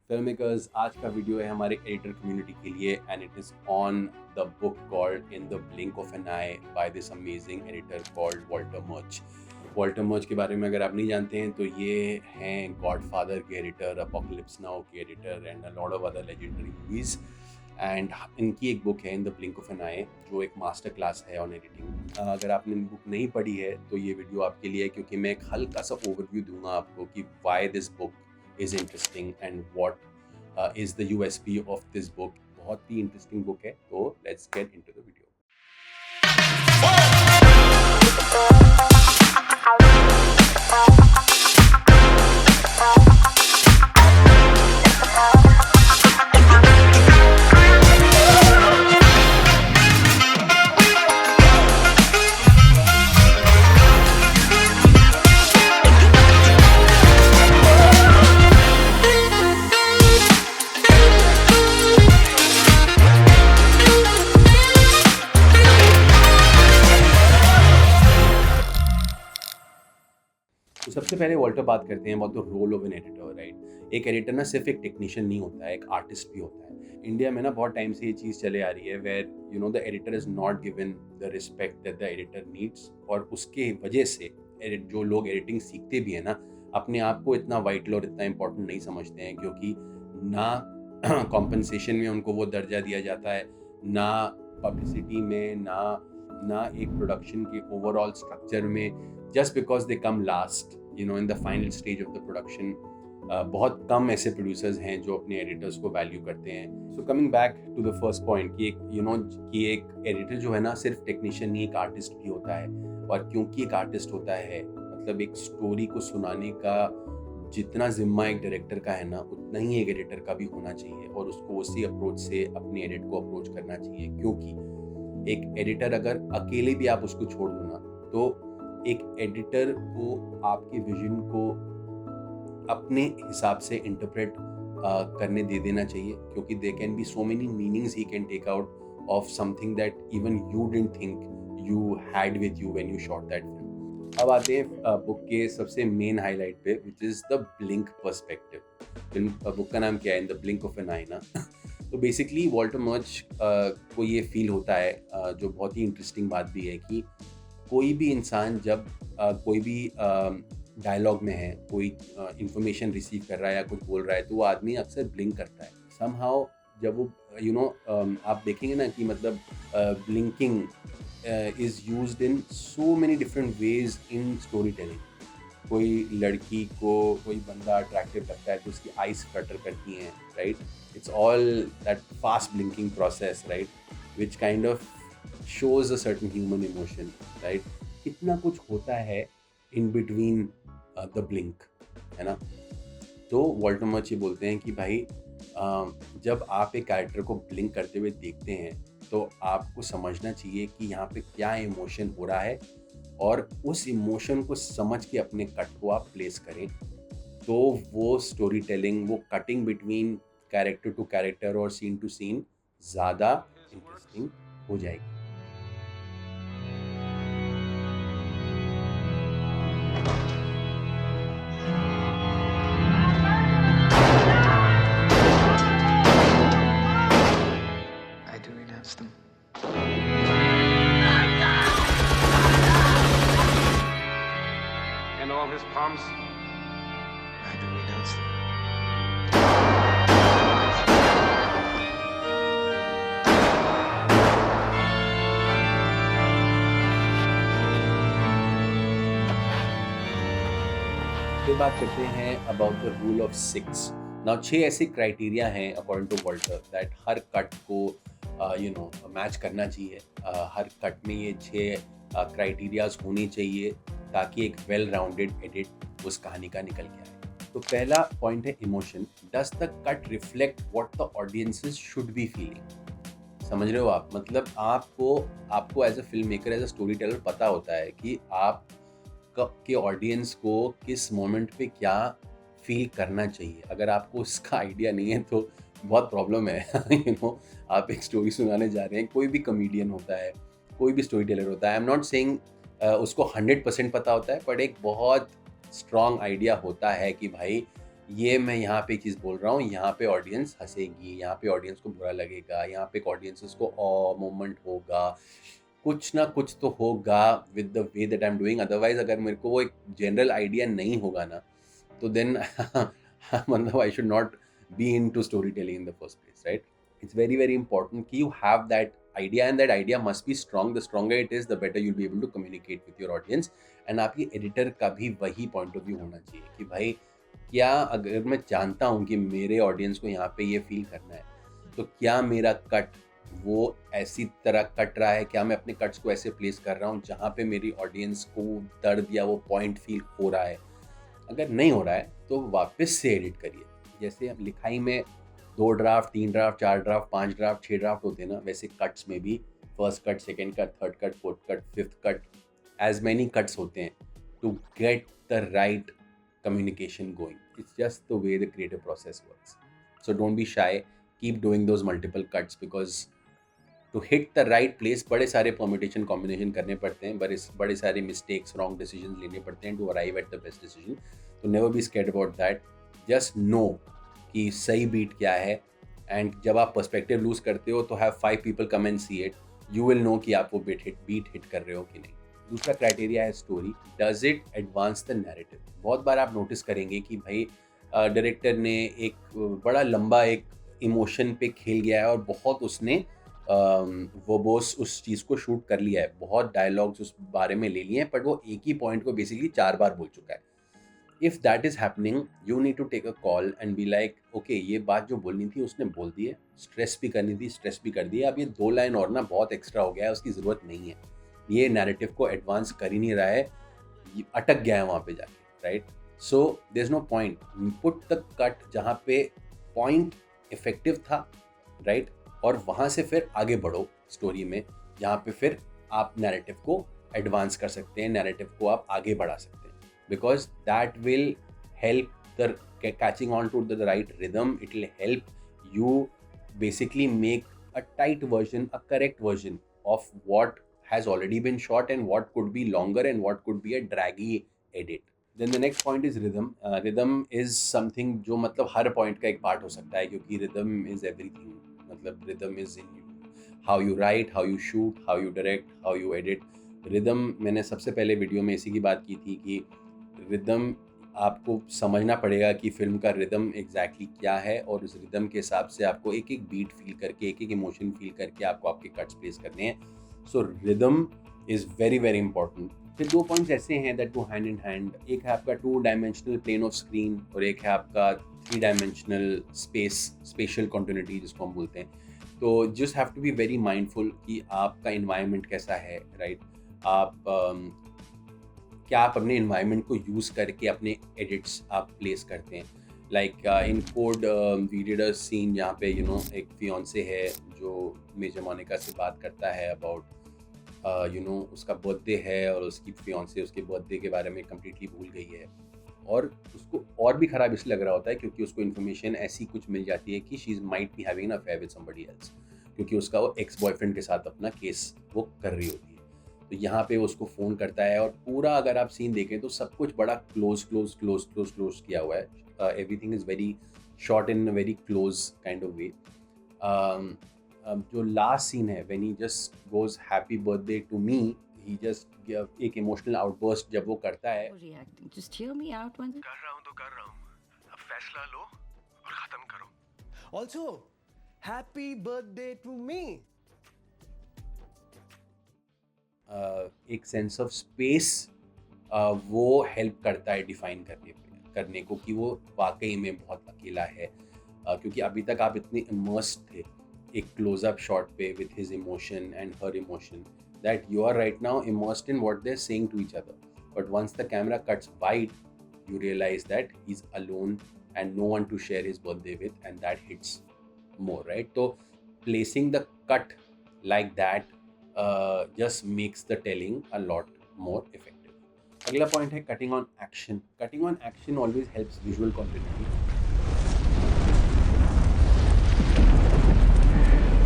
Film makers, आज का video है हमारे एडिटर कम्युनिटी के लिए and it is on the book called in the blink of an eye by this amazing editor called Walter Murch. Walter Murch के बारे में अगर आप नहीं जानते हैं तो ये हैं गॉडफादर के एडिटर, अपोकलिप्स नाउ के editor and a lot of other legendary movies. And इनकी एक बुक है in the blink of an eye जो एक मास्टर क्लास है ऑन एडिटिंग। अगर आपने बुक नहीं पढ़ी है तो ये वीडियो आपके लिए है, क्योंकि मैं एक हल्का सा ओवरव्यू दूंगा आपको कि why this book is interesting and what is the USP of this book। बहुत ही इंटरेस्टिंग बुक है, तो let's get into the video। तो सबसे पहले वॉल्टर बात करते हैं about the role of an editor, right. एक एडिटर ना सिर्फ एक टेक्नीशियन नहीं होता है, एक आर्टिस्ट भी होता है। इंडिया में ना बहुत टाइम से ये चीज़ चले आ रही है where the editor is not given the respect that the editor needs, और उसके वजह से जो लोग एडिटिंग सीखते भी हैं ना, अपने आप को इतना वाइटल और इतना इम्पोर्टेंट नहीं समझते हैं, क्योंकि ना कॉम्पनसेशन में उनको वो दर्जा दिया जाता है, ना पब्लिसिटी में, ना एक प्रोडक्शन के ओवरऑल स्ट्रक्चर में। Just because they come last in the final stage of the production, बहुत कम ऐसे प्रोड्यूसर्स हैं जो अपने एडिटर्स को वैल्यू करते हैं। So coming back to the first point कि एक एडिटर जो है ना सिर्फ टेक्नीशियन नहीं, एक आर्टिस्ट भी होता है। और क्योंकि एक आर्टिस्ट होता है, मतलब एक स्टोरी को सुनाने का जितना जिम्मा एक डायरेक्टर का है ना, उतना ही एक एडिटर का भी होना चाहिए, और उसको उसी अप्रोच से अपने एडिट को अप्रोच करना चाहिए। क्योंकि एक एडिटर अगर अकेले भी आप उसको छोड़ दो ना, तो एक एडिटर को आपके विजन को अपने हिसाब से इंटरप्रेट करने दे देना चाहिए, क्योंकि they can be so many meanings he can take out of something that even you didn't think you had with you when you shot that film. अब आते हैं बुक के सबसे मेन हाईलाइट पे, which is the blink perspective. Film book का नाम क्या है? In the blink of an eye ना। तो बेसिकली वॉल्टर मर्च को ये फील होता है, जो बहुत ही इंटरेस्टिंग बात भी है, कि कोई भी इंसान जब कोई भी डायलॉग में है, कोई इंफॉर्मेशन रिसीव कर रहा है या कुछ बोल रहा है, तो वो आदमी अक्सर ब्लिंक करता है समहाउ। जब वो आप देखेंगे ना कि मतलब blinking is used in so many different ways in story telling. कोई लड़की को कोई बंदा अट्रैक्टिव लगता है तो उसकी आइज फ्लटर करती हैं, right. It's all that fast blinking process, right, which kind of shows a certain human emotion, right। कितना कुछ होता है in between the blink, है ना। तो वॉल्टर मर्च ये बोलते हैं कि भाई जब आप एक कैरेक्टर को ब्लिंक करते हुए देखते हैं तो आपको समझना चाहिए कि यहाँ पे क्या इमोशन हो रहा है, और उस इमोशन को समझ के अपने कट को आप प्लेस करें, तो वो स्टोरी टेलिंग, वो cutting between character to character और सीन टू सीन ज़्यादा इंटरेस्टिंग हो जाएगी। I do renounce them. And all his palms. I do renounce them. फिर बात करते हैं about the rule of 6। Now 6 ऐसे क्राइटेरिया हैं अकॉर्डिंग टू वॉल्टर दैट हर कट को मैच करना चाहिए। हर कट में ये 6 क्राइटेरियाज होने चाहिए ताकि एक वेल राउंडेड एडिट उस कहानी का निकल के आए। तो पहला पॉइंट है emotion. Does the cut reflect what the audiences should be feeling? समझ रहे हो आप? मतलब आपको as a film maker, as a story teller पता होता है कि आप के ऑडियंस को किस मोमेंट पे क्या फील करना चाहिए। अगर आपको उसका आइडिया नहीं है तो बहुत प्रॉब्लम है। आप एक स्टोरी सुनाने जा रहे हैं, कोई भी कॉमेडियन होता है, कोई भी स्टोरी टेलर होता है, आई एम नॉट सेइंग उसको 100% पता होता है, बट एक बहुत स्ट्रॉन्ग आइडिया होता है कि भाई ये मैं यहाँ पे चीज़ बोल रहा हूँ, यहाँ पे ऑडियंस हंसेगी, यहाँ पे ऑडियंस को बुरा लगेगा, यहाँ पे ऑडियंसेस को मोमेंट होगा, कुछ ना कुछ तो होगा with the way that I am doing. Otherwise अगर मेरे को वो एक जनरल आइडिया नहीं होगा ना, तो देन मतलब I should not be into story telling in the first place, right? It's very very important कि you have that idea, and that idea must be strong. The stronger it is, the better you'll be able to communicate with your audience. And आपकी editor का भी वही point of view होना चाहिए कि भाई, क्या अगर मैं जानता हूँ कि मेरे ऑडियंस को यहाँ पे ये फील करना है, तो क्या मेरा कट वो ऐसी तरह कट रहा है, क्या मैं अपने कट्स को ऐसे प्लेस कर रहा हूँ जहाँ पे मेरी ऑडियंस को दर्द या वो पॉइंट फील हो रहा है। अगर नहीं हो रहा है तो वापस से एडिट करिए। जैसे हम लिखाई में 2 draft, 3 draft, 4 draft, 5 draft, 6 draft होते हैं ना, वैसे कट्स में भी first cut, second cut, third cut, fourth cut, fifth cut, as many cuts होते हैं to get the right communication going. It's just the way the creative process works. So don't be shy. Keep doing those multiple cuts, because to hit the right place बड़े सारे permutation combination करने पड़ते हैं, बड़े सारे mistakes, wrong decisions लेने पड़ते हैं to arrive at the best decision. So never be scared about that. Just know कि सही beat क्या है, and जब आप perspective lose करते हो तो have 5 people come and see it. You will know कि आप वो beat hit कर रहे हो कि नहीं। दूसरा क्राइटेरिया है story. Does it advance the narrative? बहुत बार आप नोटिस करेंगे कि भाई डायरेक्टर ने एक बड़ा लंबा एक इमोशन पे खेल गया है और बहुत उसने वो बोस उस चीज़ को शूट कर लिया है, बहुत डायलॉग्स उस बारे में ले लिए हैं, बट वो एक ही पॉइंट को बेसिकली 4 बार बोल चुका है। If that is happening, you need to take a call and be like, okay ये बात जो बोलनी थी उसने बोल दी है, स्ट्रेस भी करनी थी स्ट्रेस भी कर दी है, अब ये 2 लाइन और ना बहुत एक्स्ट्रा हो गया है, उसकी ज़रूरत नहीं है, ये नैरेटिव को एडवांस कर ही नहीं रहा है, अटक गया है वहाँ पे जाके, right? So there is no point, put the cut जहाँ पे पॉइंट इफेक्टिव था, राइट? और वहाँ से फिर आगे बढ़ो स्टोरी में, जहाँ पे फिर आप नैरेटिव को एडवांस कर सकते हैं, नैरेटिव को आप आगे बढ़ा सकते हैं, because that will help the catching on to the right rhythm. It will help you basically make a tight version, a correct version of what has already been shot and what could be longer and what could be a draggy edit. Then the next point is rhythm. Rhythm is something जो मतलब हर point का एक part हो सकता है, क्योंकि rhythm is everything. मतलब rhythm is in how you write, how you shoot, how you direct, how you edit. Rhythm मैंने सबसे पहले वीडियो में इसी की बात की थी कि rhythm आपको समझना पड़ेगा कि फिल्म का रिदम एग्जैक्टली क्या है, और उस रिदम के हिसाब से आपको एक एक बीट फील करके, एक एक इमोशन फील करके आपको आपके कट्स प्लेस करने हैं. So rhythm is very very important. फिर 2 पॉइंट्स ऐसे हैं that go hand in hand. एक है आपका 2 डायमेंशनल प्लेन ऑफ स्क्रीन, और एक है आपका 3 डायमेंशनल स्पेशल कॉन्टिन्यूटी जिसको हम बोलते हैं. तो just have to be very mindful कि आपका इन्वायरमेंट कैसा है, राइट? आप क्या आप अपने इन्वायरमेंट को यूज़ करके अपने एडिट्स आप प्लेस करते हैं. Like in code we did a scene जहाँ पे एक फियांसे है जो मेजर मोनिका से बात करता है अबाउट उसका बर्थडे है, और उसकी फियांसे उसके बर्थडे के बारे में कम्प्लीटली भूल गई है, और उसको और भी ख़राब इसलिए लग रहा होता है क्योंकि उसको इन्फॉर्मेशन ऐसी कुछ मिल जाती है कि she is might be having an affair with somebody else, क्योंकि उसका वो एक्स बॉयफ्रेंड के साथ अपना केस वो कर रही होती है. तो यहाँ पे वो उसको फ़ोन करता है, और पूरा अगर आप सीन देखें तो सब कुछ बड़ा क्लोज किया हुआ है. Everything is very short in very close kind of way. जो लास्ट सीन है, when he just goes happy birthday to me, he just एक इमोशनल आउटबर्स्ट जब वो करता है. Reacting. Just hear me out once. कर रहा हूँ तो कर रहा हूँ. अब फैसला लो और खत्म करो. Also, happy birthday to me. एक सेंस ऑफ स्पेस वो हेल्प करता है डिफाइन करने को कि वो वाकई में बहुत अकेला है, क्योंकि अभी तक आप इतने इमर्स्ड थे एक क्लोजअप शॉट पे with his emotion and her emotion, that you are right now immersed in what they are saying to each other. But once the camera cuts wide, you realize that he's alone and no one to share his birthday with, and that hits more, right? So placing the cut like that just makes the telling a lot more effective. अगला point है cutting on action. Cutting on action always helps visual continuity.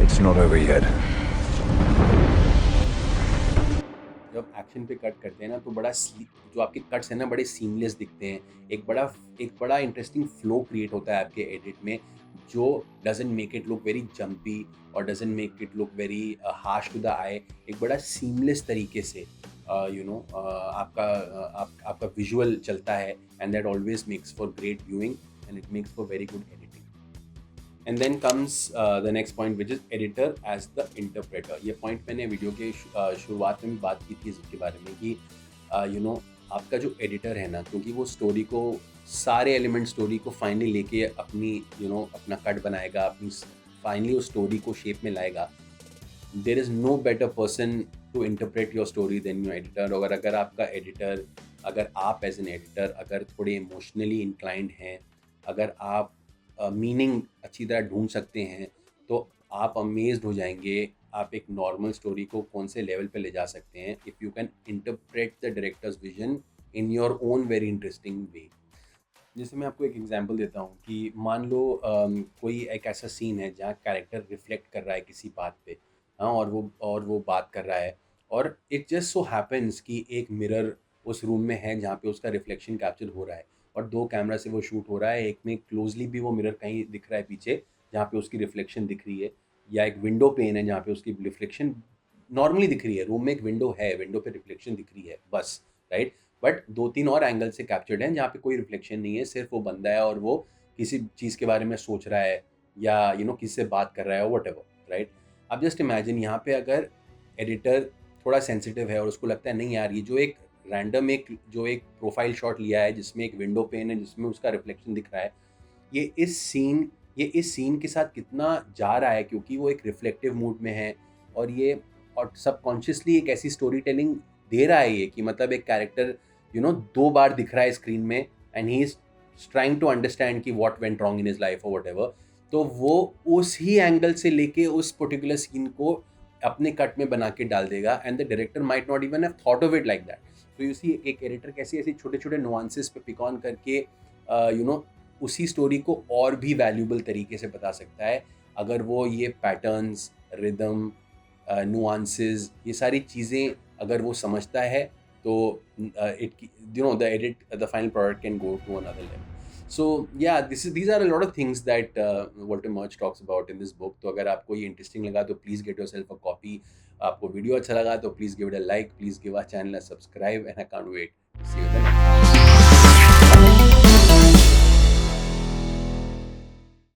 It's not over yet. जब action पे cut करते हैं ना तो जो आपके कट्स हैं ना बड़े सीमलेस दिखते हैं, एक बड़ा इंटरेस्टिंग फ्लो क्रिएट होता है आपके एडिट में, जो doesn't make it look very jumpy और doesn't make it look very harsh to the eye. एक बड़ा सीमलेस तरीके से आपका विजुअल चलता है, and that always makes for great viewing and it makes for very good editing. And then comes the next point which is editor as the interpreter. ये point मैंने video के शुरुआत में भी बात की थी इसके बारे में कि आपका जो एडिटर है ना, क्योंकि वो स्टोरी को सारे एलिमेंट स्टोरी को फाइनली लेके अपना कट बनाएगा, अपनी फाइनली उस स्टोरी को शेप में लाएगा। There is no better person to interpret your story than your editor. और अगर आपका एडिटर, अगर आप एज एन एडिटर अगर थोड़े इमोशनली इंक्लाइंड हैं, अगर आप मीनिंग अच्छी तरह ढूंढ सकते हैं, तो आप अमेज्ड हो जाएंगे आप एक नॉर्मल स्टोरी को कौन से लेवल पे ले जा सकते हैं if you can interpret the directors vision in your own very interesting way. जैसे मैं आपको एक एग्जांपल देता हूँ कि मान लो कोई एक ऐसा सीन है जहाँ कैरेक्टर रिफ्लेक्ट कर रहा है किसी बात पे, हाँ, और वो बात कर रहा है, और इट जस्ट सो हैपन्स कि एक मिरर उस रूम में है जहाँ पे उसका रिफ्लेक्शन कैप्चर हो रहा है, और 2 कैमरा से वो शूट हो रहा है। एक में क्लोजली भी वो मिरर कहीं दिख रहा है पीछे जहाँ पे उसकी रिफ्लेक्शन दिख रही है, या एक विंडो पेन है जहाँ पे उसकी रिफ्लेक्शन नॉर्मली दिख रही है। रूम में एक विंडो है, विंडो पे रिफ्लेक्शन दिख रही है बस, राइट। बट 2-3 और एंगल से कैप्चर्ड हैं जहाँ पे कोई रिफ्लेक्शन नहीं है, सिर्फ वो बंदा है और वो किसी चीज़ के बारे में सोच रहा है, या किसी से बात कर रहा है, व्हाटएवर, राइट। अब जस्ट इमेजिन यहाँ पे अगर एडिटर थोड़ा सेंसिटिव है और उसको लगता है नहीं यार, ये जो एक रैंडम एक प्रोफाइल शॉट लिया है जिसमें एक विंडो पेन है जिसमें उसका रिफ्लेक्शन दिख रहा है, ये इस सीन के साथ कितना जा रहा है, क्योंकि वो एक रिफ्लेक्टिव मूड में है, और सबकॉन्शियसली एक ऐसी स्टोरी टेलिंग दे रहा है ये कि मतलब एक कैरेक्टर 2 बार दिख रहा है स्क्रीन में, and he is trying to understand कि what went wrong in his life और व्हाटएवर। तो वो उस ही एंगल से लेके उस पर्टिकुलर सीन को अपने कट में बना के डाल देगा, and the director might not even have thought of it like that. तो यू सी एक एडिटर कैसे ऐसे छोटे छोटे नुआंसेस पे पिक ऑन करके उसी स्टोरी को और भी वैल्यूबल तरीके से बता सकता है, अगर वो ये पैटर्न्स, रिदम, नुआंसेस, ये सारी चीज़ें अगर वो समझता है, तो the final product can go to another level. So yeah, these are a lot of things that Walter Murch talks about in this book. तो अगर आपको ये इंटरेस्टिंग लगा तो please get yourself a copy. आपको वीडियो अच्छा लगा तो please give it a like, please give our channel a subscribe, and I can't wait to see you then.